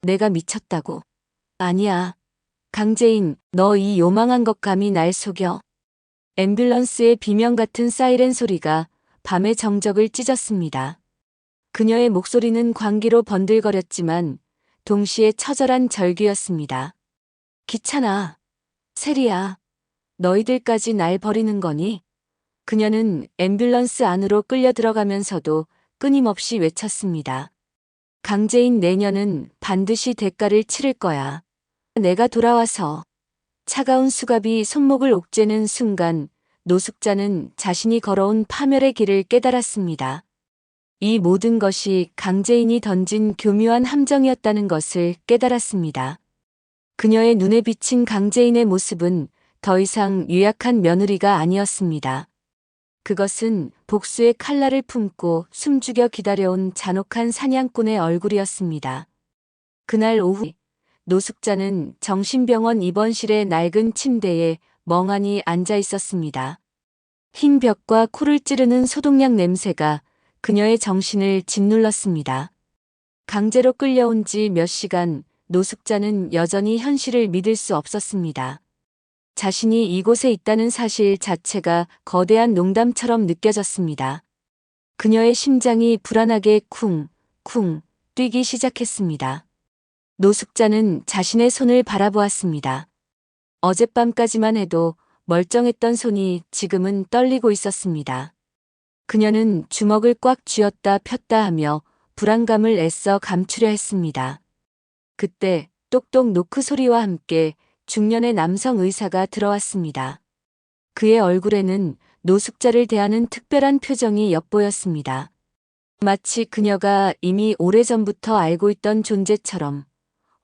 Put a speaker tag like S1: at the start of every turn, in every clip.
S1: 내가 미쳤다고. 아니야. 강재인, 너 이 요망한 것 감히 날 속여. 앰뷸런스의 비명 같은 사이렌 소리가 밤의 정적을 찢었습니다. 그녀의 목소리는 광기로 번들거렸지만 동시에 처절한 절규였습니다. 귀찮아. 세리야. 너희들까지 날 버리는 거니? 그녀는 앰뷸런스 안으로 끌려 들어가면서도 끊임없이 외쳤습니다. 강재인, 내년은 반드시 대가를 치를 거야. 내가 돌아와서. 차가운 수갑이 손목을 옥죄는 순간 노숙자는 자신이 걸어온 파멸의 길을 깨달았습니다. 이 모든 것이 강재인이 던진 교묘한 함정이었다는 것을 깨달았습니다. 그녀의 눈에 비친 강재인의 모습은 더 이상 유약한 며느리가 아니었습니다. 그것은 복수의 칼날을 품고 숨죽여 기다려온 잔혹한 사냥꾼의 얼굴이었습니다. 그날 오후 노숙자는 정신병원 입원실의 낡은 침대에 멍하니 앉아 있었습니다. 흰 벽과 코를 찌르는 소독약 냄새가 그녀의 정신을 짓눌렀습니다. 강제로 끌려온 지 몇 시간, 노숙자는 여전히 현실을 믿을 수 없었습니다. 자신이 이곳에 있다는 사실 자체가 거대한 농담처럼 느껴졌습니다. 그녀의 심장이 불안하게 쿵쿵 뛰기 시작했습니다. 노숙자는 자신의 손을 바라보았습니다. 어젯밤까지만 해도 멀쩡했던 손이 지금은 떨리고 있었습니다. 그녀는 주먹을 꽉 쥐었다 폈다 하며 불안감을 애써 감추려 했습니다. 그때 똑똑 노크 소리와 함께 중년의 남성 의사가 들어왔습니다. 그의 얼굴에는 노숙자를 대하는 특별한 표정이 엿보였습니다. 마치 그녀가 이미 오래전부터 알고 있던 존재처럼,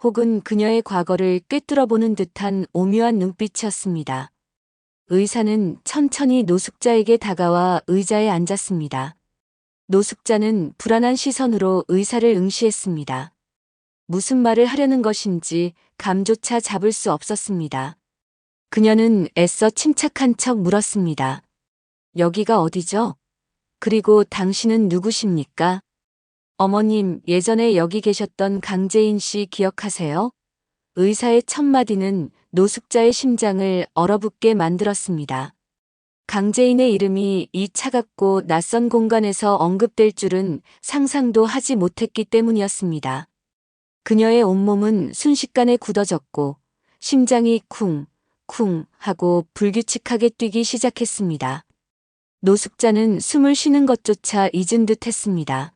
S1: 혹은 그녀의 과거를 꿰뚫어보는 듯한 오묘한 눈빛이었습니다. 의사는 천천히 노숙자에게 다가와 의자에 앉았습니다. 노숙자는 불안한 시선으로 의사를 응시했습니다. 무슨 말을 하려는 것인지 감조차 잡을 수 없었습니다. 그녀는 애써 침착한 척 물었습니다. 여기가 어디죠? 그리고 당신은 누구십니까? 어머님, 예전에 여기 계셨던 강재인 씨 기억하세요? 의사의 첫 마디는 노숙자의 심장을 얼어붙게 만들었습니다. 강재인의 이름이 이 차갑고 낯선 공간에서 언급될 줄은 상상도 하지 못했기 때문이었습니다. 그녀의 온몸은 순식간에 굳어졌고 심장이 쿵쿵 하고 불규칙하게 뛰기 시작했습니다. 노숙자는 숨을 쉬는 것조차 잊은 듯 했습니다.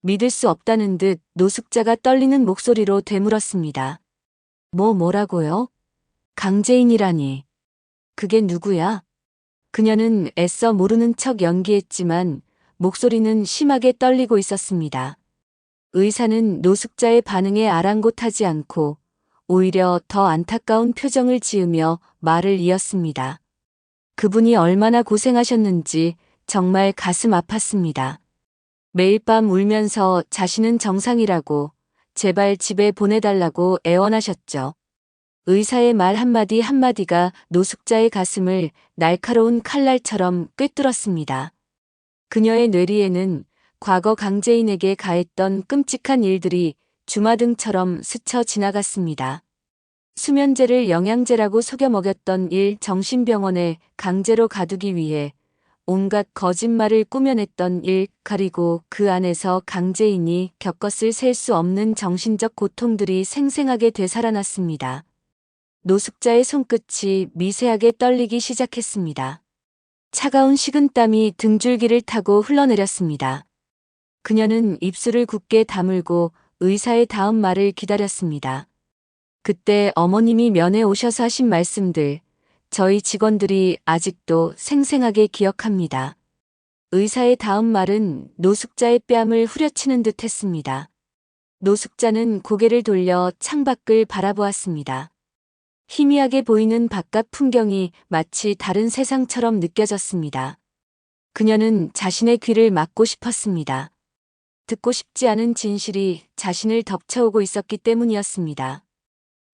S1: 믿을 수 없다는 듯 노숙자가 떨리는 목소리로 되물었습니다. 뭐라고요? 강재인이라니. 그게 누구야? 그녀는 애써 모르는 척 연기했지만 목소리는 심하게 떨리고 있었습니다. 의사는 노숙자의 반응에 아랑곳하지 않고 오히려 더 안타까운 표정을 지으며 말을 이었습니다. 그분이 얼마나 고생하셨는지 정말 가슴 아팠습니다. 매일 밤 울면서 자신은 정상이라고, 제발 집에 보내달라고 애원하셨죠. 의사의 말 한마디 한마디가 노숙자의 가슴을 날카로운 칼날처럼 꿰뚫었습니다. 그녀의 뇌리에는 과거 강재인에게 가했던 끔찍한 일들이 주마등처럼 스쳐 지나갔습니다. 수면제를 영양제라고 속여 먹였던 일, 정신병원에 강제로 가두기 위해 온갖 거짓말을 꾸며냈던 일, 그리고 그 안에서 강재인이 겪었을 셀 수 없는 정신적 고통들이 생생하게 되살아났습니다. 노숙자의 손끝이 미세하게 떨리기 시작했습니다. 차가운 식은땀이 등줄기를 타고 흘러내렸습니다. 그녀는 입술을 굳게 다물고 의사의 다음 말을 기다렸습니다. 그때 어머님이 면회 오셔서 하신 말씀들, 저희 직원들이 아직도 생생하게 기억합니다. 의사의 다음 말은 노숙자의 뺨을 후려치는 듯 했습니다. 노숙자는 고개를 돌려 창밖을 바라보았습니다. 희미하게 보이는 바깥 풍경이 마치 다른 세상처럼 느껴졌습니다. 그녀는 자신의 귀를 막고 싶었습니다. 듣고 싶지 않은 진실이 자신을 덮쳐오고 있었기 때문이었습니다.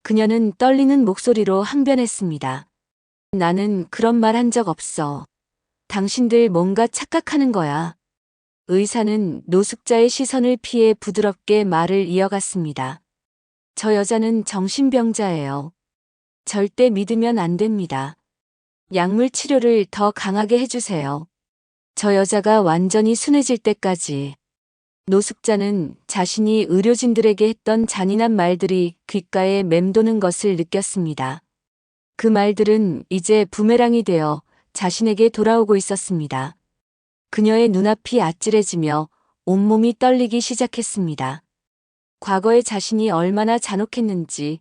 S1: 그녀는 떨리는 목소리로 항변했습니다. 나는 그런 말 한 적 없어. 당신들 뭔가 착각하는 거야. 의사는 노숙자의 시선을 피해 부드럽게 말을 이어갔습니다. 저 여자는 정신병자예요. 절대 믿으면 안 됩니다. 약물 치료를 더 강하게 해주세요. 저 여자가 완전히 순해질 때까지. 노숙자는 자신이 의료진들에게 했던 잔인한 말들이 귓가에 맴도는 것을 느꼈습니다. 그 말들은 이제 부메랑이 되어 자신에게 돌아오고 있었습니다. 그녀의 눈앞이 아찔해지며 온몸이 떨리기 시작했습니다. 과거의 자신이 얼마나 잔혹했는지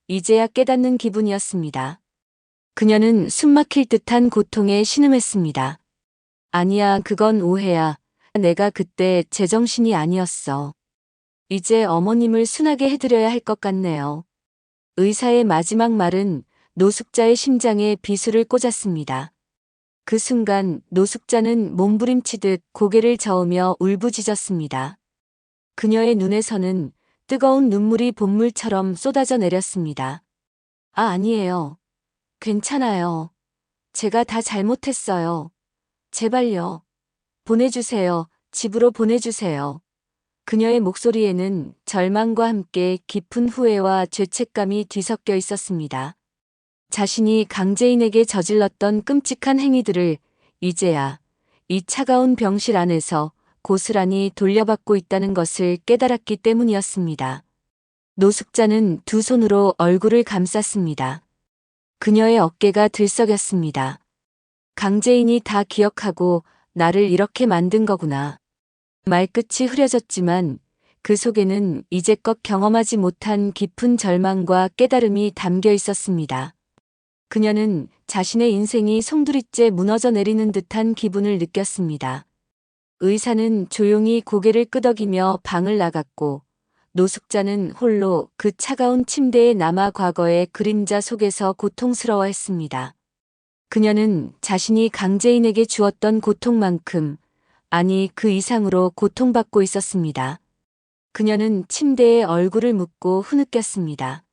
S1: 이제야 깨닫는 기분이었습니다. 그녀는 숨막힐 듯한 고통에 신음했습니다. 아니야, 그건 오해야. 내가 그때 제정신이 아니었어. 이제 어머님을 순하게 해드려야 할 것 같네요. 의사의 마지막 말은 노숙자의 심장에 비수를 꽂았습니다. 그 순간 노숙자는 몸부림치듯 고개를 저으며 울부짖었습니다. 그녀의 눈에서는 뜨거운 눈물이 본물처럼 쏟아져 내렸습니다. 아니에요. 괜찮아요. 제가 다 잘못했어요. 제발요. 보내주세요. 집으로 보내주세요. 그녀의 목소리에는 절망과 함께 깊은 후회와 죄책감이 뒤섞여 있었습니다. 자신이 강재인에게 저질렀던 끔찍한 행위들을 이제야 이 차가운 병실 안에서 고스란히 돌려받고 있다는 것을 깨달았기 때문이었습니다. 노숙자는 두 손으로 얼굴을 감쌌습니다. 그녀의 어깨가 들썩였습니다. 강재인이 다 기억하고 나를 이렇게 만든 거구나. 말끝이 흐려졌지만 그 속에는 이제껏 경험하지 못한 깊은 절망과 깨달음이 담겨 있었습니다. 그녀는 자신의 인생이 송두리째 무너져 내리는 듯한 기분을 느꼈습니다. 의사는 조용히 고개를 끄덕이며 방을 나갔고 노숙자는 홀로 그 차가운 침대에 남아 과거의 그림자 속에서 고통스러워했습니다. 그녀는 자신이 강재인에게 주었던 고통만큼, 아니 그 이상으로 고통받고 있었습니다. 그녀는 침대에 얼굴을 묻고 흐느꼈습니다.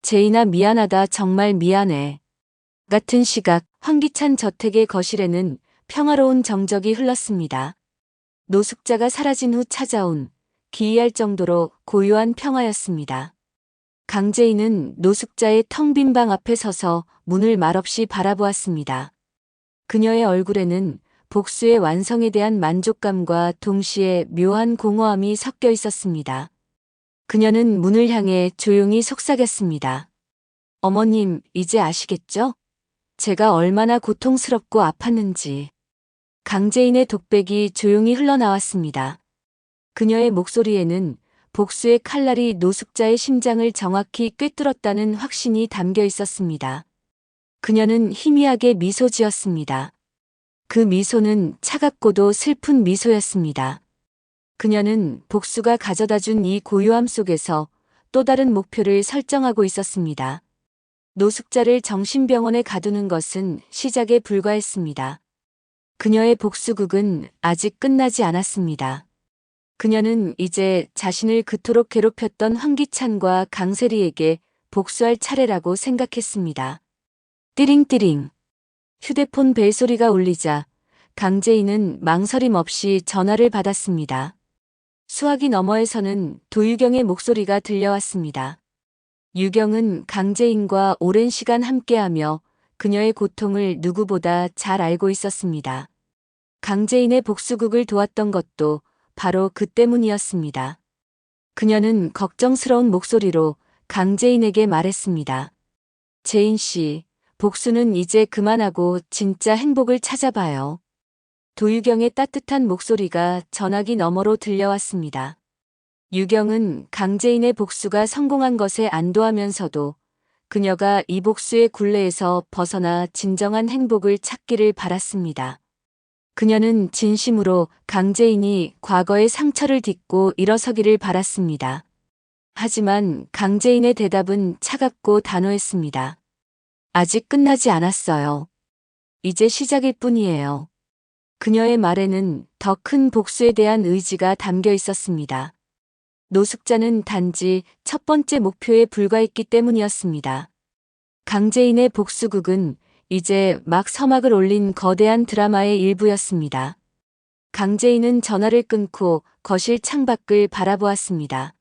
S1: 제인아, 미안하다. 정말 미안해. 같은 시각 환기찬 저택의 거실에는 평화로운 정적이 흘렀습니다. 노숙자가 사라진 후 찾아온 기이할 정도로 고요한 평화였습니다. 강재인은 노숙자의 텅 빈 방 앞에 서서 문을 말없이 바라보았습니다. 그녀의 얼굴에는 복수의 완성에 대한 만족감과 동시에 묘한 공허함이 섞여 있었습니다. 그녀는 문을 향해 조용히 속삭였습니다. 어머님, 이제 아시겠죠? 제가 얼마나 고통스럽고 아팠는지. 강재인의 독백이 조용히 흘러나왔습니다. 그녀의 목소리에는 복수의 칼날이 노숙자의 심장을 정확히 꿰뚫었다는 확신이 담겨 있었습니다. 그녀는 희미하게 미소 지었습니다. 그 미소는 차갑고도 슬픈 미소였습니다. 그녀는 복수가 가져다준 이 고요함 속에서 또 다른 목표를 설정하고 있었습니다. 노숙자를 정신병원에 가두는 것은 시작에 불과했습니다. 그녀의 복수극은 아직 끝나지 않았습니다. 그녀는 이제 자신을 그토록 괴롭혔던 황기찬과 강세리에게 복수할 차례라고 생각했습니다. 띠링띠링. 휴대폰 벨소리가 울리자 강재인은 망설임 없이 전화를 받았습니다. 수화기 너머에서는 도유경의 목소리가 들려왔습니다. 유경은 강재인과 오랜 시간 함께하며 그녀의 고통을 누구보다 잘 알고 있었습니다. 강재인의 복수극을 도왔던 것도 바로 그 때문이었습니다. 그녀는 걱정스러운 목소리로 강재인에게 말했습니다. 재인 씨, 복수는 이제 그만하고 진짜 행복을 찾아봐요. 도유경의 따뜻한 목소리가 전화기 너머로 들려왔습니다. 유경은 강재인의 복수가 성공한 것에 안도하면서도 그녀가 이 복수의 굴레에서 벗어나 진정한 행복을 찾기를 바랐습니다. 그녀는 진심으로 강재인이 과거의 상처를 딛고 일어서기를 바랐습니다. 하지만 강재인의 대답은 차갑고 단호했습니다. 아직 끝나지 않았어요. 이제 시작일 뿐이에요. 그녀의 말에는 더 큰 복수에 대한 의지가 담겨 있었습니다. 노숙자는 단지 첫 번째 목표에 불과했기 때문이었습니다. 강재인의 복수극은 이제 막 서막을 올린 거대한 드라마의 일부였습니다. 강재인은 전화를 끊고 거실 창밖을 바라보았습니다.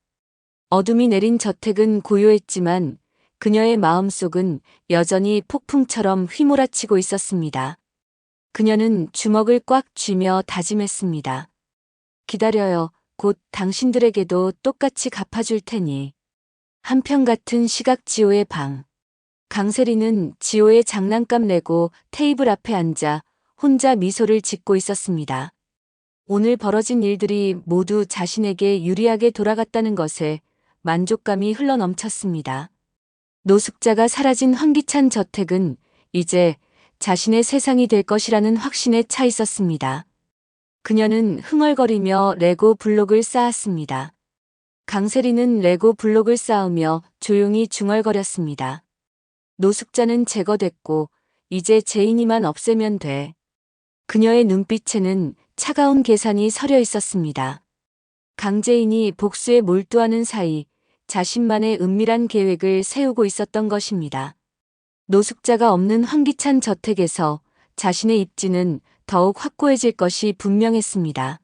S1: 어둠이 내린 저택은 고요했지만 그녀의 마음속은 여전히 폭풍처럼 휘몰아치고 있었습니다. 그녀는 주먹을 꽉 쥐며 다짐했습니다. 기다려요. 곧 당신들에게도 똑같이 갚아줄 테니. 한편같은 시각 지호의 방. 강세리는 지호의 장난감 내고 테이블 앞에 앉아 혼자 미소를 짓고 있었습니다. 오늘 벌어진 일들이 모두 자신에게 유리하게 돌아갔다는 것에 만족감이 흘러넘쳤습니다. 노숙자가 사라진 황기찬 저택은 이제 자신의 세상이 될 것이라는 확신에 차 있었습니다. 그녀는 흥얼거리며 레고 블록을 쌓았습니다. 강세리는 레고 블록을 쌓으며 조용히 중얼거렸습니다. 노숙자는 제거됐고 이제 제인이만 없애면 돼. 그녀의 눈빛에는 차가운 계산이 서려 있었습니다. 강제인이 복수에 몰두하는 사이 자신만의 은밀한 계획을 세우고 있었던 것입니다. 노숙자가 없는 황기찬 저택에서 자신의 입지는 더욱 확고해질 것이 분명했습니다.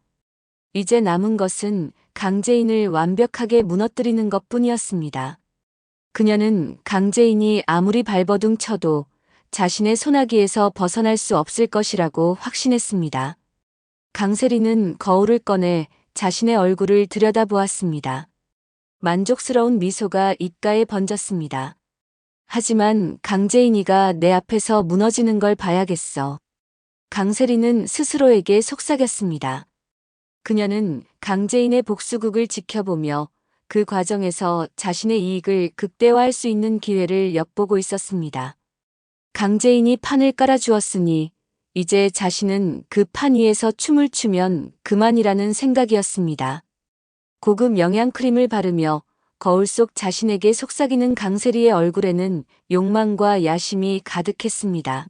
S1: 이제 남은 것은 강제인을 완벽하게 무너뜨리는 것뿐이었습니다. 그녀는 강제인이 아무리 발버둥 쳐도 자신의 소나기에서 벗어날 수 없을 것이라고 확신했습니다. 강세리는 거울을 꺼내 자신의 얼굴을 들여다보았습니다. 만족스러운 미소가 입가에 번졌습니다. 하지만 강제인이가 내 앞에서 무너지는 걸 봐야겠어. 강세리는 스스로에게 속삭였습니다. 그녀는 강제인의 복수극을 지켜보며 그 과정에서 자신의 이익을 극대화할 수 있는 기회를 엿보고 있었습니다. 강제인이 판을 깔아주었으니 이제 자신은 그 판 위에서 춤을 추면 그만이라는 생각이었습니다. 고급 영양크림을 바르며 거울 속 자신에게 속삭이는 강세리의 얼굴에는 욕망과 야심이 가득했습니다.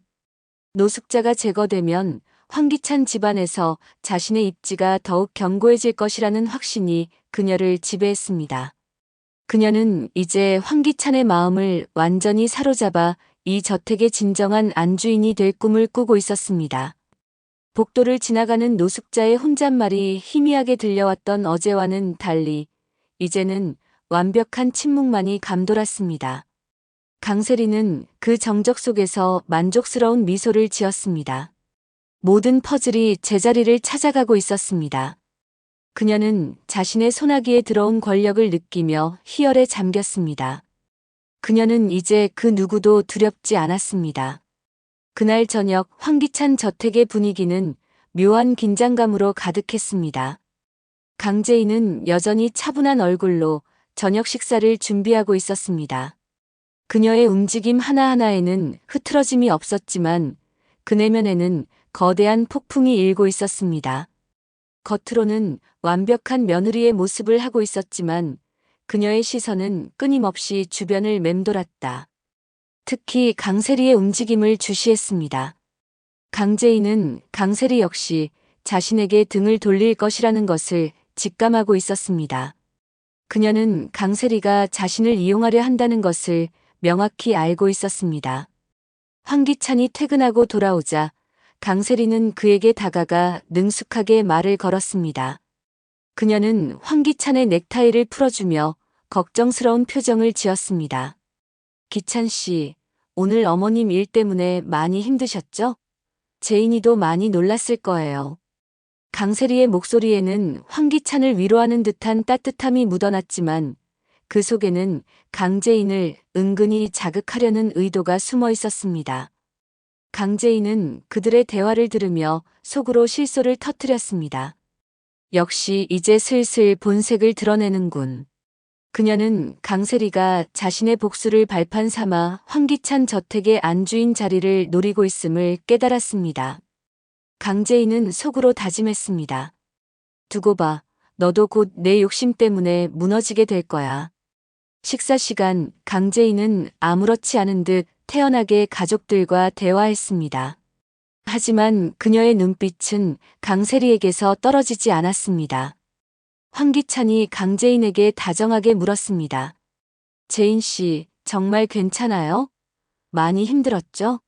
S1: 노숙자가 제거되면 황기찬 집안에서 자신의 입지가 더욱 견고해질 것이라는 확신이 그녀를 지배했습니다. 그녀는 이제 황기찬의 마음을 완전히 사로잡아 이 저택의 진정한 안주인이 될 꿈을 꾸고 있었습니다. 복도를 지나가는 노숙자의 혼잣말이 희미하게 들려왔던 어제와는 달리 이제는 완벽한 침묵만이 감돌았습니다. 강세리는 그 정적 속에서 만족스러운 미소를 지었습니다. 모든 퍼즐이 제자리를 찾아가고 있었습니다. 그녀는 자신의 소나기에 들어온 권력을 느끼며 희열에 잠겼습니다. 그녀는 이제 그 누구도 두렵지 않았습니다. 그날 저녁 황기찬 저택의 분위기는 묘한 긴장감으로 가득했습니다. 강제인은 여전히 차분한 얼굴로 저녁 식사를 준비하고 있었습니다. 그녀의 움직임 하나하나에는 흐트러짐이 없었지만 그 내면에는 거대한 폭풍이 일고 있었습니다. 겉으로는 완벽한 며느리의 모습을 하고 있었지만 그녀의 시선은 끊임없이 주변을 맴돌았다. 특히 강세리의 움직임을 주시했습니다. 강제인은 강세리 역시 자신에게 등을 돌릴 것이라는 것을 직감하고 있었습니다. 그녀는 강세리가 자신을 이용하려 한다는 것을 명확히 알고 있었습니다. 황기찬이 퇴근하고 돌아오자 강세리는 그에게 다가가 능숙하게 말을 걸었습니다. 그녀는 황기찬의 넥타이를 풀어주며 걱정스러운 표정을 지었습니다. 기찬 씨, 오늘 어머님 일 때문에 많이 힘드셨죠? 제인이도 많이 놀랐을 거예요. 강세리의 목소리에는 황기찬을 위로하는 듯한 따뜻함이 묻어났지만 그 속에는 강제인을 은근히 자극하려는 의도가 숨어 있었습니다. 강제인은 그들의 대화를 들으며 속으로 실소를 터뜨렸습니다. 역시 이제 슬슬 본색을 드러내는군. 그녀는 강세리가 자신의 복수를 발판 삼아 황기찬 저택의 안주인 자리를 노리고 있음을 깨달았습니다. 강제인은 속으로 다짐했습니다. 두고 봐, 너도 곧 내 욕심 때문에 무너지게 될 거야. 식사 시간, 강제인은 아무렇지 않은 듯 태연하게 가족들과 대화했습니다. 하지만 그녀의 눈빛은 강세리에게서 떨어지지 않았습니다. 황기찬이 강제인에게 다정하게 물었습니다. 제인 씨, 정말 괜찮아요? 많이 힘들었죠?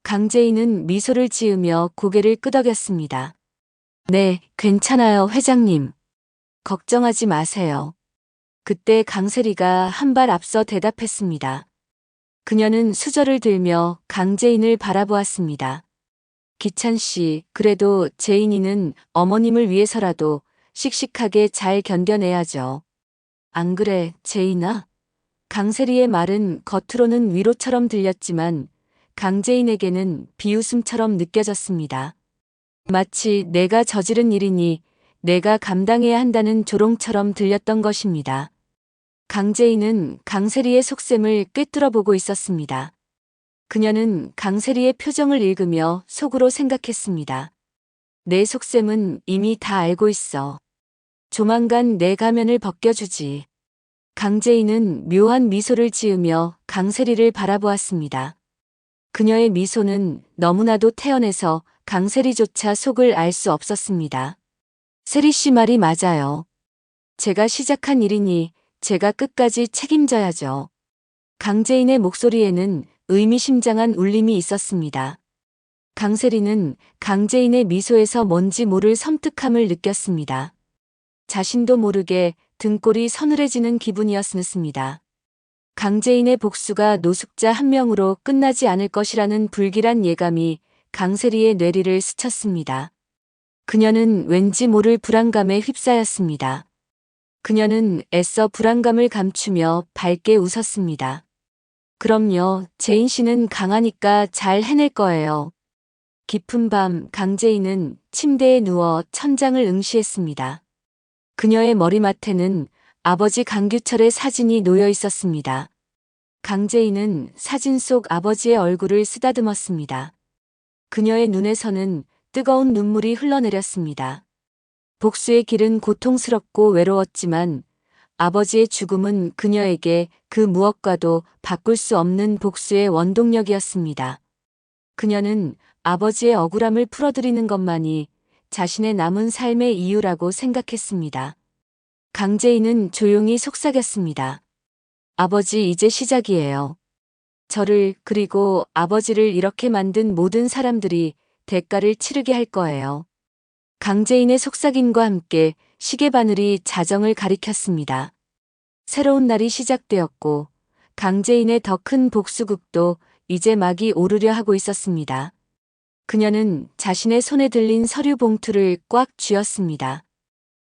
S1: 강제인은 미소를 지으며 고개를 끄덕였습니다. 네, 괜찮아요, 회장님. 걱정하지 마세요. 그때 강세리가 한 발 앞서 대답했습니다. 그녀는 수저를 들며 강재인을 바라보았습니다. 기찬 씨, 그래도 재인이는 어머님을 위해서라도 씩씩하게 잘 견뎌내야죠. 안 그래, 재인아? 강세리의 말은 겉으로는 위로처럼 들렸지만 강재인에게는 비웃음처럼 느껴졌습니다. 마치 내가 저지른 일이니 내가 감당해야 한다는 조롱처럼 들렸던 것입니다. 강재인은 강세리의 속셈을 꿰뚫어 보고 있었습니다. 그녀는 강세리의 표정을 읽으며 속으로 생각했습니다. 내 속셈은 이미 다 알고 있어. 조만간 내 가면을 벗겨주지. 강재인은 묘한 미소를 지으며 강세리를 바라보았습니다. 그녀의 미소는 너무나도 태연해서 강세리조차 속을 알 수 없었습니다. 세리 씨 말이 맞아요. 제가 시작한 일이니 제가 끝까지 책임져야죠. 강재인의 목소리에는 의미심장한 울림이 있었습니다. 강세리는 강재인의 미소에서 뭔지 모를 섬뜩함을 느꼈습니다. 자신도 모르게 등골이 서늘해지는 기분이었습니다. 강재인의 복수가 노숙자 한 명으로 끝나지 않을 것이라는 불길한 예감이 강세리의 뇌리를 스쳤습니다. 그녀는 왠지 모를 불안감에 휩싸였습니다. 그녀는 애써 불안감을 감추며 밝게 웃었습니다. 그럼요, 재인 씨는 강하니까 잘 해낼 거예요. 깊은 밤 강재인은 침대에 누워 천장을 응시했습니다. 그녀의 머리맡에는 아버지 강규철의 사진이 놓여 있었습니다. 강재인은 사진 속 아버지의 얼굴을 쓰다듬었습니다. 그녀의 눈에서는 뜨거운 눈물이 흘러내렸습니다. 복수의 길은 고통스럽고 외로웠지만 아버지의 죽음은 그녀에게 그 무엇과도 바꿀 수 없는 복수의 원동력이었습니다. 그녀는 아버지의 억울함을 풀어드리는 것만이 자신의 남은 삶의 이유라고 생각했습니다. 강재인은 조용히 속삭였습니다. 아버지, 이제 시작이에요. 저를, 그리고 아버지를 이렇게 만든 모든 사람들이 대가를 치르게 할 거예요. 강재인의 속삭임과 함께 시계바늘이 자정을 가리켰습니다. 새로운 날이 시작되었고 강재인의 더 큰 복수극도 이제 막이 오르려 하고 있었습니다. 그녀는 자신의 손에 들린 서류 봉투를 꽉 쥐었습니다.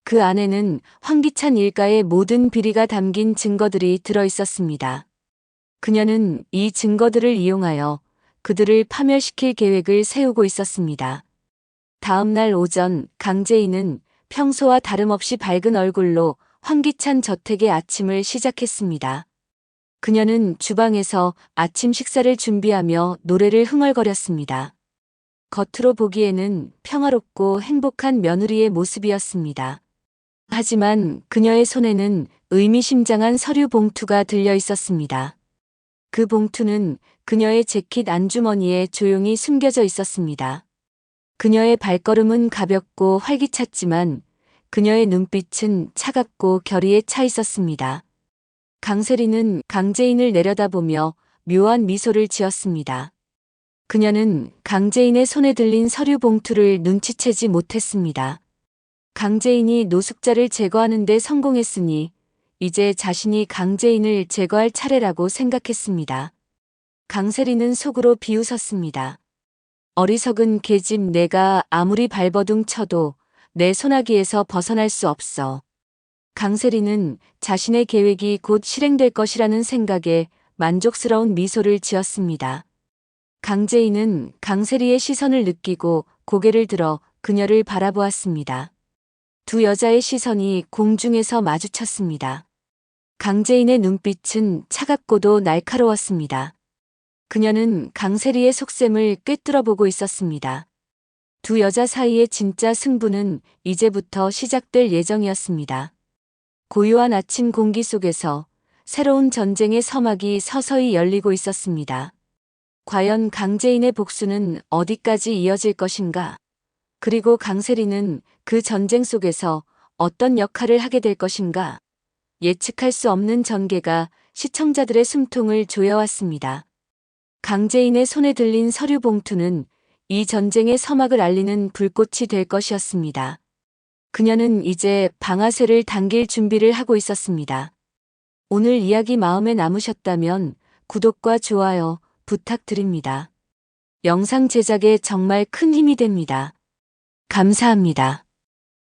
S1: 그 안에는 황기찬 일가의 모든 비리가 담긴 증거들이 들어 있었습니다. 그녀는 이 증거들을 이용하여 그들을 파멸시킬 계획을 세우고 있었습니다. 다음 날 오전 강재인은 평소와 다름없이 밝은 얼굴로 황기찬 저택의 아침을 시작했습니다. 그녀는 주방에서 아침 식사를 준비하며 노래를 흥얼거렸습니다. 겉으로 보기에는 평화롭고 행복한 며느리의 모습이었습니다. 하지만 그녀의 손에는 의미심장한 서류 봉투가 들려 있었습니다. 그 봉투는 그녀의 재킷 안주머니에 조용히 숨겨져 있었습니다. 그녀의 발걸음은 가볍고 활기찼지만 그녀의 눈빛은 차갑고 결의에 차 있었습니다. 강세리는 강재인을 내려다보며 묘한 미소를 지었습니다. 그녀는 강재인의 손에 들린 서류 봉투를 눈치채지 못했습니다. 강재인이 노숙자를 제거하는 데 성공했으니 이제 자신이 강재인을 제거할 차례라고 생각했습니다. 강세리는 속으로 비웃었습니다. 어리석은 계집, 내가 아무리 발버둥 쳐도 내 소나기에서 벗어날 수 없어. 강세리는 자신의 계획이 곧 실행될 것이라는 생각에 만족스러운 미소를 지었습니다. 강재인은 강세리의 시선을 느끼고 고개를 들어 그녀를 바라보았습니다. 두 여자의 시선이 공중에서 마주쳤습니다. 강재인의 눈빛은 차갑고도 날카로웠습니다. 그녀는 강세리의 속셈을 꿰뚫어 보고 있었습니다. 두 여자 사이의 진짜 승부는 이제부터 시작될 예정이었습니다. 고요한 아침 공기 속에서 새로운 전쟁의 서막이 서서히 열리고 있었습니다. 과연 강재인의 복수는 어디까지 이어질 것인가? 그리고 강세리는 그 전쟁 속에서 어떤 역할을 하게 될 것인가? 예측할 수 없는 전개가 시청자들의 숨통을 조여왔습니다. 강재인의 손에 들린 서류 봉투는 이 전쟁의 서막을 알리는 불꽃이 될 것이었습니다. 그녀는 이제 방아쇠를 당길 준비를 하고 있었습니다. 오늘 이야기 마음에 남으셨다면 구독과 좋아요 부탁드립니다. 영상 제작에 정말 큰 힘이 됩니다. 감사합니다.